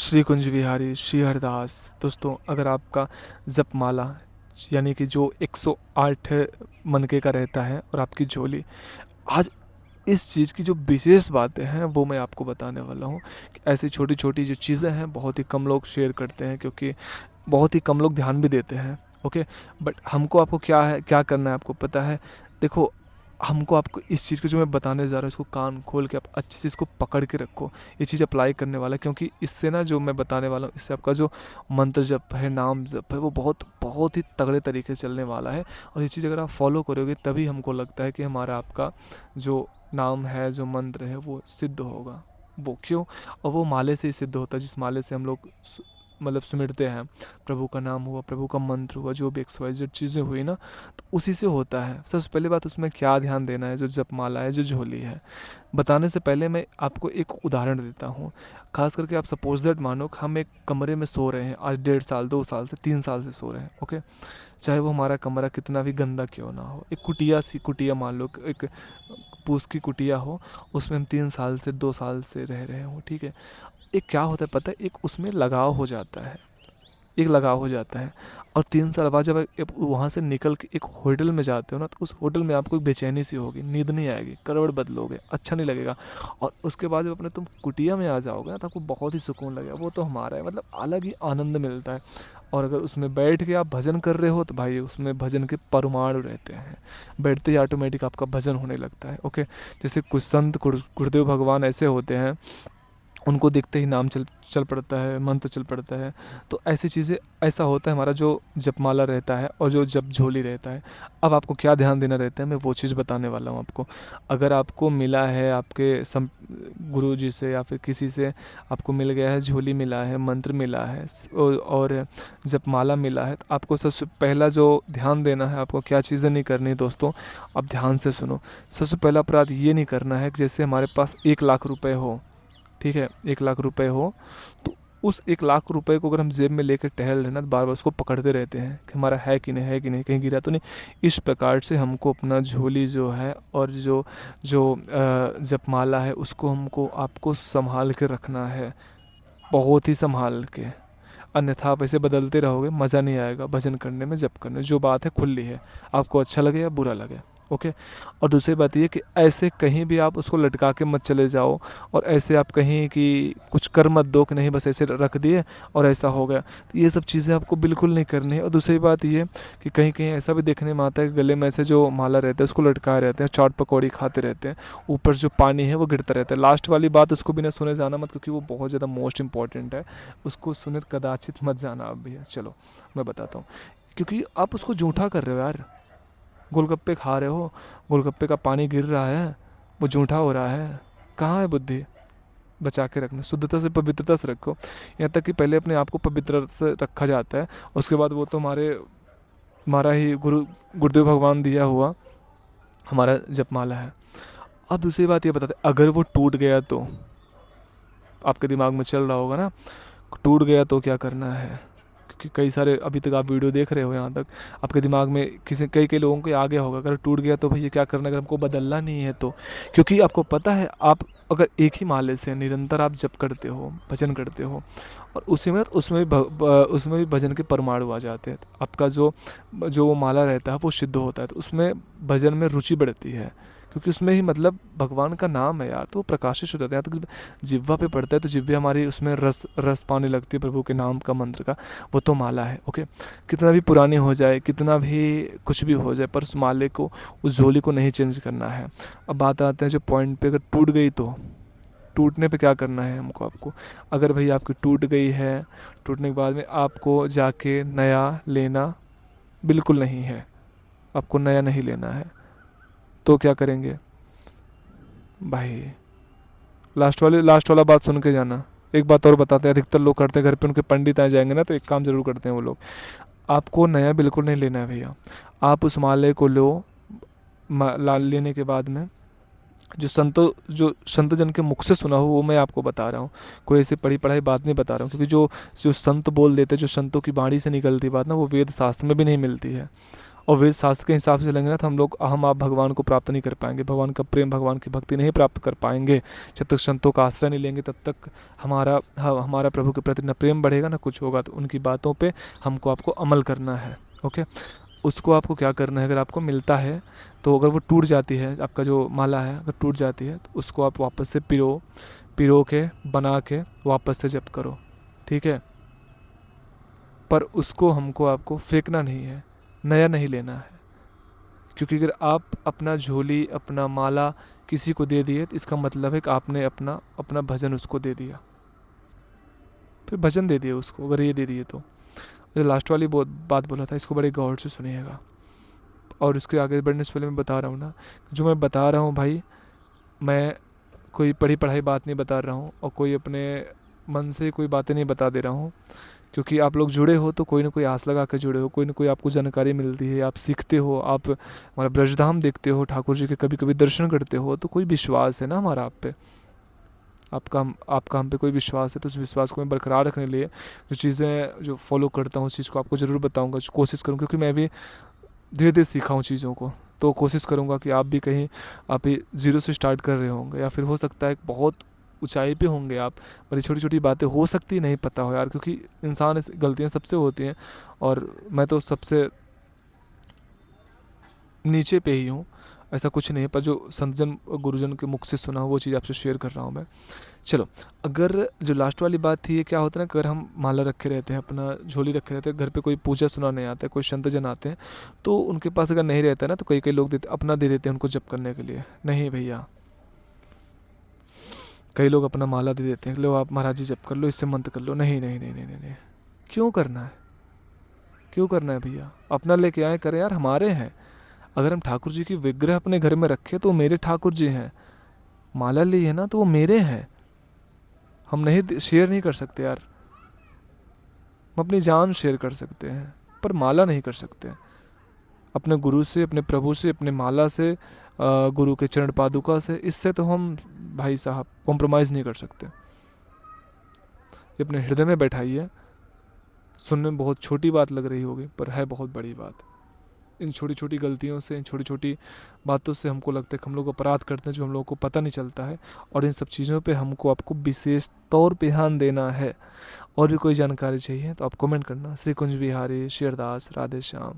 श्री कुंज विहारी श्री हरदास। दोस्तों, अगर आपका जपमाला यानी कि जो 108 मनके का रहता है और आपकी झोली, आज इस चीज़ की जो विशेष बातें हैं वो मैं आपको बताने वाला हूँ कि ऐसी छोटी छोटी जो चीज़ें हैं बहुत ही कम लोग शेयर करते हैं, क्योंकि बहुत ही कम लोग ध्यान भी देते हैं। ओके, बट हमको आपको क्या करना है आपको पता है। देखो, हमको आपको इस चीज़ को जो मैं बताने जा रहा हूँ इसको कान खोल के आप अच्छे से इसको पकड़ के रखो। ये चीज़ अप्लाई करने वाला है, क्योंकि इससे ना जो मैं बताने वाला हूँ इससे आपका जो मंत्र जप है, नाम जप है, वो बहुत बहुत ही तगड़े तरीके से चलने वाला है। और ये चीज़ अगर आप फॉलो करोगे तभी हमको लगता है कि हमारा आपका जो नाम है, जो मंत्र है, वो सिद्ध होगा। वो क्यों? और वो माले से ही सिद्ध होता है, जिस माले से हम लोग मतलब सुमिरते हैं। प्रभु का नाम हुआ, प्रभु का मंत्र हुआ, जो भी XYZ चीज़ें हुई ना, तो उसी से होता है। सबसे पहली बात, उसमें क्या ध्यान देना है, जो जपमाला है, जो झोली है। बताने से पहले मैं आपको एक उदाहरण देता हूँ। खास करके आप सपोज दैट मानो कि हम एक कमरे में सो रहे हैं, आज 1.5 साल 2 साल से 3 साल से सो रहे हैं। ओके, चाहे वो हमारा कमरा कितना भी गंदा क्यों ना हो, एक कुटिया मान लो, एक पूस की कुटिया हो, उसमें हम 3 साल से 2 साल से रह रहे हो। ठीक है, एक क्या होता है पता है, एक उसमें लगाव हो जाता है, एक लगाव हो जाता है। और 3 साल बाद जब आप वहाँ से निकल के एक होटल में जाते हो ना, तो उस होटल में आपको एक बेचैनी सी होगी, नींद नहीं आएगी, करवट बदलोगे, अच्छा नहीं लगेगा। और उसके बाद जब अपने तुम कुटिया में आ जाओगे ना, तो आपको बहुत ही सुकून लगेगा। वो तो हमारा है, मतलब अलग ही आनंद मिलता है। और अगर उसमें बैठ के आप भजन कर रहे हो तो भाई उसमें भजन के परमाणु रहते हैं। बैठते ही ऑटोमेटिक आपका भजन होने लगता है। ओके, जैसे कुछ संत गुरुदेव भगवान ऐसे होते हैं, उनको देखते ही नाम चल पड़ता है, मंत्र चल पड़ता है। तो ऐसी चीज़ें, ऐसा होता है हमारा जो जपमाला रहता है और जो जप झोली रहता है। अब आपको क्या ध्यान देना रहता है, मैं वो चीज़ बताने वाला हूँ आपको। अगर आपको मिला है आपके गुरु जी से या फिर किसी से आपको मिल गया है, झोली मिला है, मंत्र मिला है और जपमाला मिला है, तो आपको सबसे पहला जो ध्यान देना है, आपको क्या चीज़ें नहीं करनी दोस्तों, आप ध्यान से सुनो। सबसे पहला अपराध ये नहीं करना है कि जैसे हमारे पास 1 लाख रुपए हो, ठीक है, 1 लाख रुपए हो, तो उस 1 लाख रुपए को अगर हम जेब में लेकर टहल रहे ना, तो बार बार उसको पकड़ते रहते हैं कि हमारा है कि नहीं, है कि नहीं, कहीं गिरा तो नहीं। इस प्रकार से हमको अपना झोली जो है और जो जो जपमाला है, उसको हमको आपको संभाल के रखना है, बहुत ही संभाल के। अन्यथा आप ऐसे बदलते रहोगे, मज़ा नहीं आएगा भजन करने में, जप करने में। जो बात है खुली है, आपको अच्छा लगे या बुरा लगे। ओके, और दूसरी बात ये कि ऐसे कहीं भी आप उसको लटका के मत चले जाओ, और ऐसे आप कहीं कि कुछ कर मत दो कि नहीं बस ऐसे रख दिए और ऐसा हो गया। तो ये सब चीज़ें आपको बिल्कुल नहीं करनी है। और दूसरी बात ये कि कहीं कहीं ऐसा भी देखने में आता है कि गले में ऐसे जो माला रहता है उसको लटकाए रहते हैं, चाट पकौड़ी खाते रहते हैं, ऊपर जो पानी है वो गिरता रहता है। लास्ट वाली बात उसको बिना सुने जाना मत, क्योंकि वो बहुत ज़्यादा मोस्ट इंपॉर्टेंट है। उसको सुने कदाचित मत जाना आप भैया। चलो मैं बताता हूँ, क्योंकि आप उसको जूठा कर रहे हो यार। गोलगप्पे खा रहे हो, गोलगप्पे का पानी गिर रहा है, वो जूठा हो रहा है। कहाँ है बुद्धि? बचा के रखना, शुद्धता से पवित्रता से रखो। यहाँ तक कि पहले अपने आप को पवित्र से रखा जाता है, उसके बाद वो तो हमारा ही गुरुदेव भगवान दिया हुआ हमारा जपमाला है। अब दूसरी बात ये बताते, अगर वो टूट गया तो आपके दिमाग में चल रहा होगा ना, टूट गया तो क्या करना है। क्योंकि कई सारे अभी तक आप वीडियो देख रहे हो, यहाँ तक आपके दिमाग में कई कई लोगों के आ गया होगा, अगर टूट गया तो भैया क्या करना, अगर हमको बदलना नहीं है तो। क्योंकि आपको पता है, आप अगर एक ही माले से निरंतर आप जप करते हो, भजन करते हो, और उसी में उसमें भी भजन के परमाणु आ जाते हैं, तो आपका जो वो माला रहता है वो सिद्ध होता है, तो उसमें भजन में रुचि बढ़ती है। क्योंकि उसमें ही मतलब भगवान का नाम है यार, तो वो प्रकाशित हो जाता है। यहाँ तक जिह्वा पे पड़ता है तो जिह्वा हमारी उसमें रस रस पाने लगती है प्रभु के नाम का, मंत्र का। वो तो माला है। ओके, कितना भी पुरानी हो जाए, कितना भी कुछ भी हो जाए, पर उस माले को, उस झोली को नहीं चेंज करना है। अब बात आते हैं जो पॉइंट पे, अगर टूट गई तो टूटने पे क्या करना है हमको, आपको अगर भाई आपकी टूट गई है, टूटने के बाद में आपको जाके नया लेना बिल्कुल नहीं है, आपको नया नहीं लेना है, तो क्या करेंगे भाई? लास्ट वाला बात सुन के जाना। एक बात और बताते हैं, अधिकतर लोग करते हैं, घर पे उनके पंडित आ जाएंगे ना, तो एक काम ज़रूर करते हैं वो लोग। आपको नया बिल्कुल नहीं लेना है भैया। आप उस माले को लो, लेने के बाद में जो संत जन के मुख से सुना हो वो मैं आपको बता रहा हूँ, कोई ऐसी पढ़ी पढ़ाई बात नहीं बता रहा हूँ। क्योंकि जो जो संत बोल देते, जो संतों की बाणी से निकलती बात ना, वो वेद शास्त्र में भी नहीं मिलती है। और वेद शास्त्र के हिसाब से चलेंगे ना तो हम आप भगवान को प्राप्त नहीं कर पाएंगे, भगवान का प्रेम, भगवान की भक्ति नहीं प्राप्त कर पाएंगे। जब तक संतों का आश्रय नहीं लेंगे तब तक हमारा प्रभु के प्रति न प्रेम बढ़ेगा ना कुछ होगा। तो उनकी बातों पे हमको आपको अमल करना है। ओके, उसको आपको क्या करना है, अगर आपको मिलता है तो अगर वो टूट जाती है, आपका जो माला है अगर टूट जाती है तो उसको आप वापस से पिरो के बना के वापस से जप करो, ठीक है। पर उसको हमको आपको फेंकना नहीं है, नया नहीं लेना है। क्योंकि अगर आप अपना झोली, अपना माला किसी को दे दिए तो इसका मतलब है कि आपने अपना भजन उसको दे दिया, फिर भजन दे दिए उसको, अगर ये दे दिए तो। जो लास्ट वाली बात बोला था इसको बड़े गौर से सुनिएगा। और इसके आगे बढ़ने से पहले मैं बता रहा हूँ ना, जो मैं बता रहा हूँ भाई, मैं कोई पढ़ाई बात नहीं बता रहा हूँ और कोई अपने मन से कोई बातें नहीं बता दे रहा हूँ। क्योंकि आप लोग जुड़े हो तो कोई ना कोई आस लगा कर जुड़े हो, कोई ना कोई आपको जानकारी मिलती है, आप सीखते हो, आप हमारा ब्रजधाम देखते हो, ठाकुर जी के कभी कभी दर्शन करते हो, तो कोई विश्वास है ना हमारा आप पे, आपका हम पे कोई विश्वास है। तो उस विश्वास को मैं बरकरार रखने के लिए जो चीज़ें जो फॉलो करता हूँ उस चीज़ को आपको ज़रूर बताऊँगा, कोशिश करूँ, क्योंकि मैं भी धीरे धीरे सीखा हूँ चीज़ों को। तो कोशिश करूँगा कि आप भी कहीं आप ही ज़ीरो से स्टार्ट कर रहे होंगे, या फिर हो सकता है बहुत ऊंचाई पे होंगे आप, बड़ी छोटी छोटी बातें हो सकती नहीं पता हो यार, क्योंकि इंसान गलतियाँ सबसे होती हैं और मैं तो सबसे नीचे पे ही हूँ, ऐसा कुछ नहीं है। पर जो संतजन गुरुजन के मुख से सुना वो चीज़ आपसे शेयर कर रहा हूँ मैं। चलो, अगर जो लास्ट वाली बात थी, ये क्या होता है ना, अगर हम माला रखे रहते हैं, अपना झोली रखे रहते हैं, घर पे कोई पूजा सुनाने आता है, कोई संतजन आते हैं, तो उनके पास अगर नहीं रहता है ना तो कई कई लोग अपना दे देते हैं उनको जप करने के लिए। नहीं भैया, कई लोग अपना माला दे देते हैं, लो आप महाराज जी जप कर लो, इससे मंत्र कर लो। नहीं नहीं नहीं नहीं नहीं, नहीं। क्यों करना है, क्यों करना है भैया, अपना लेके आए करें यार, हमारे हैं। अगर हम ठाकुर जी की विग्रह अपने घर में रखें तो मेरे ठाकुर जी हैं, माला ली है ना तो वो मेरे हैं, हम नहीं शेयर नहीं कर सकते यार। हम अपनी जान शेयर कर सकते हैं पर माला नहीं कर सकते। अपने गुरु से, अपने प्रभु से, अपने माला से, गुरु के चरण पादुका से, इससे तो हम भाई साहब कॉम्प्रोमाइज़ नहीं कर सकते। ये अपने हृदय में बैठाइए। सुनने में बहुत छोटी बात लग रही होगी पर है बहुत बड़ी बात। इन छोटी छोटी गलतियों से, इन छोटी छोटी बातों से हमको लगता है कि हम लोग अपराध करते हैं जो हम लोगों को पता नहीं चलता है। और इन सब चीज़ों पे हमको आपको विशेष तौर पे ध्यान देना है। और भी कोई जानकारी चाहिए तो आप कमेंट करना। श्री कुंज बिहारी, शेरदास, राधे श्याम।